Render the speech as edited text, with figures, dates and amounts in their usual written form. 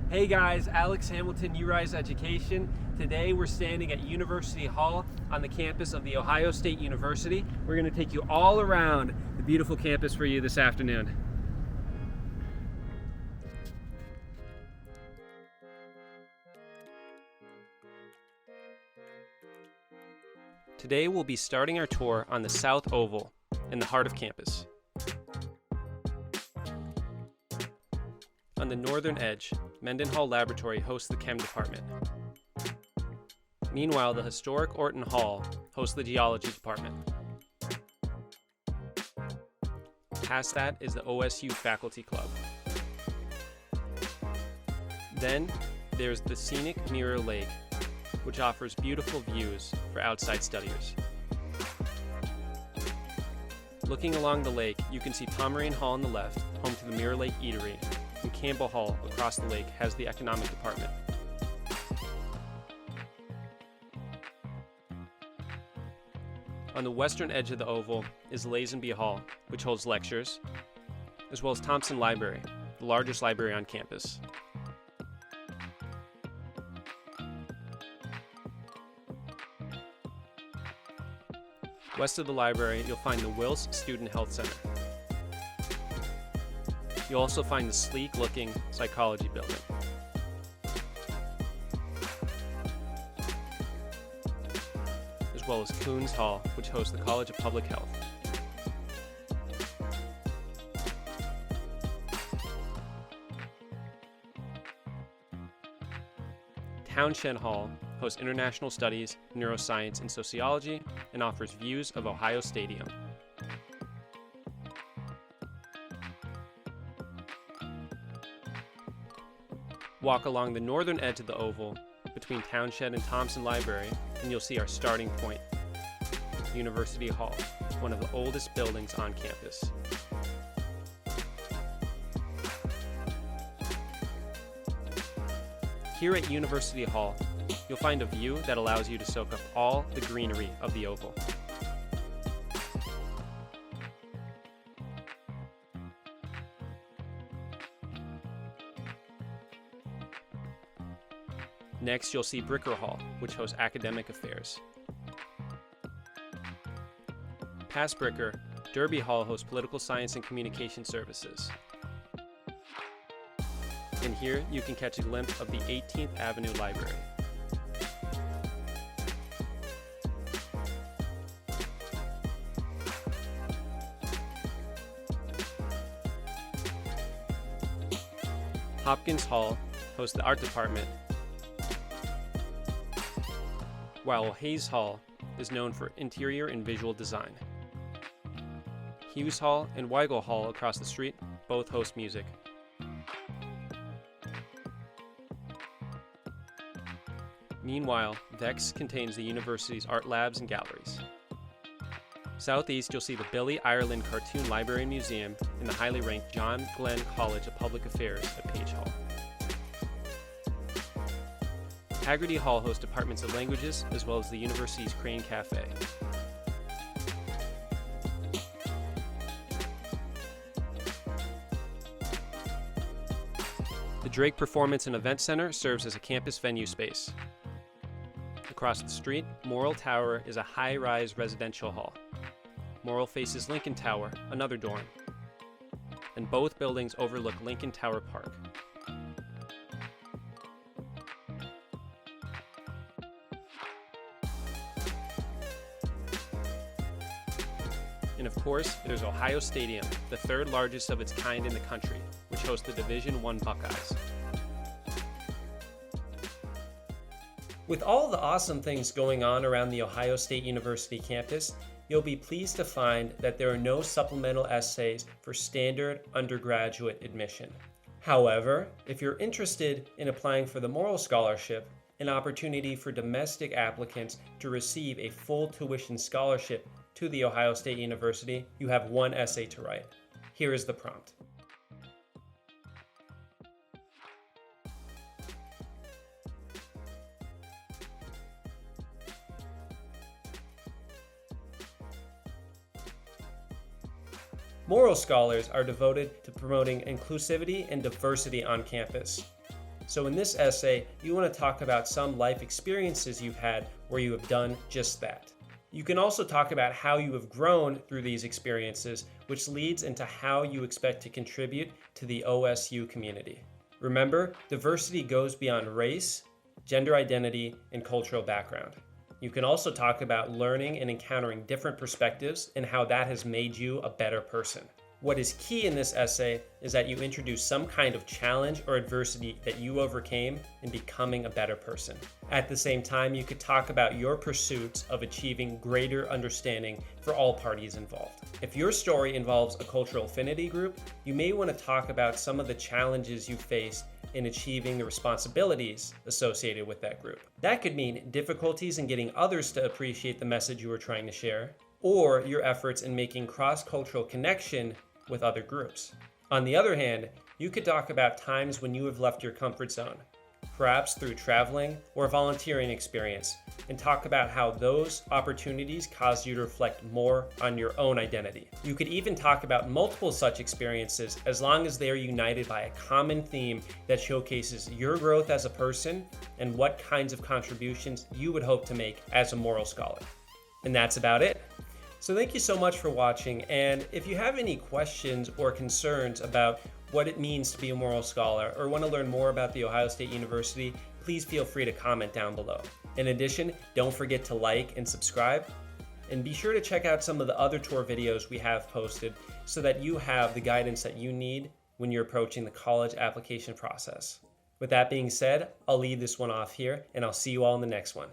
Hey guys, Alex Hamilton, YouRise Education. Today we're standing at University Hall on the campus of The Ohio State University. We're going to take you all around the beautiful campus for you this afternoon. Today we'll be starting our tour on the South Oval in the heart of campus. On the northern edge, Mendenhall Laboratory hosts the Chem Department. Meanwhile, the historic Orton Hall hosts the Geology Department. Past that is the OSU Faculty Club. Then there's the scenic Morrill Lake, which offers beautiful views for outside studiers. Looking along the lake, you can see Pomeranian Hall on the left, home to the Mirror Lake Eatery, and Campbell Hall across the lake has the Economic Department. On the western edge of the oval is Lazenby Hall, which holds lectures, as well as Thompson Library, the largest library on campus. West of the library, you'll find the Wills Student Health Center. You'll also find the sleek-looking psychology building. As well as Coons Hall, which hosts the College of Public Health. Townshend Hall hosts international studies, neuroscience, and sociology, and offers views of Ohio Stadium. Walk along the northern edge of the oval between Townshend and Thompson Library, and you'll see our starting point, University Hall, one of the oldest buildings on campus. Here at University Hall, you'll find a view that allows you to soak up all the greenery of the oval. Next, you'll see Bricker Hall, which hosts academic affairs. Past Bricker, Derby Hall hosts political science and communication services. And here you can catch a glimpse of the 18th Avenue Library. Hopkins Hall hosts the art department, while Hayes Hall is known for interior and visual design. Hughes Hall and Weigel Hall across the street both host music. Meanwhile, Vex contains the university's art labs and galleries. Southeast, you'll see the Billy Ireland Cartoon Library and Museum and the highly ranked John Glenn College of Public Affairs at Page Hall. Haggerty Hall hosts departments of languages, as well as the university's Crane Cafe. The Drake Performance and Event Center serves as a campus venue space. Across the street, Morrill Tower is a high-rise residential hall. Morrill faces Lincoln Tower, another dorm, and both buildings overlook Lincoln Tower Park. And of course, there's Ohio Stadium, the third largest of its kind in the country, which hosts the D1 Buckeyes. With all the awesome things going on around the Ohio State University campus, you'll be pleased to find that there are no supplemental essays for standard undergraduate admission. However, if you're interested in applying for the Morrill Scholarship, an opportunity for domestic applicants to receive a full tuition scholarship to The Ohio State University, you have one essay to write. Here is the prompt. Morrill scholars are devoted to promoting inclusivity and diversity on campus. So in this essay, you want to talk about some life experiences you've had where you have done just that. You can also talk about how you have grown through these experiences, which leads into how you expect to contribute to the OSU community. Remember, diversity goes beyond race, gender identity, and cultural background. You can also talk about learning and encountering different perspectives and how that has made you a better person. What is key in this essay is that you introduce some kind of challenge or adversity that you overcame in becoming a better person. At the same time, you could talk about your pursuits of achieving greater understanding for all parties involved. If your story involves a cultural affinity group, you may want to talk about some of the challenges you faced in achieving the responsibilities associated with that group. That could mean difficulties in getting others to appreciate the message you were trying to share, or your efforts in making cross-cultural connection with other groups. On the other hand, you could talk about times when you have left your comfort zone, perhaps through traveling or volunteering experience, and talk about how those opportunities caused you to reflect more on your own identity. You could even talk about multiple such experiences as long as they are united by a common theme that showcases your growth as a person and what kinds of contributions you would hope to make as a Morrill scholar. And that's about it. So thank you so much for watching, and if you have any questions or concerns about what it means to be a Morrill scholar or want to learn more about The Ohio State University, please feel free to comment down below. In addition, don't forget to like and subscribe, and be sure to check out some of the other tour videos we have posted so that you have the guidance that you need when you're approaching the college application process. With that being said, I'll leave this one off here, and I'll see you all in the next one.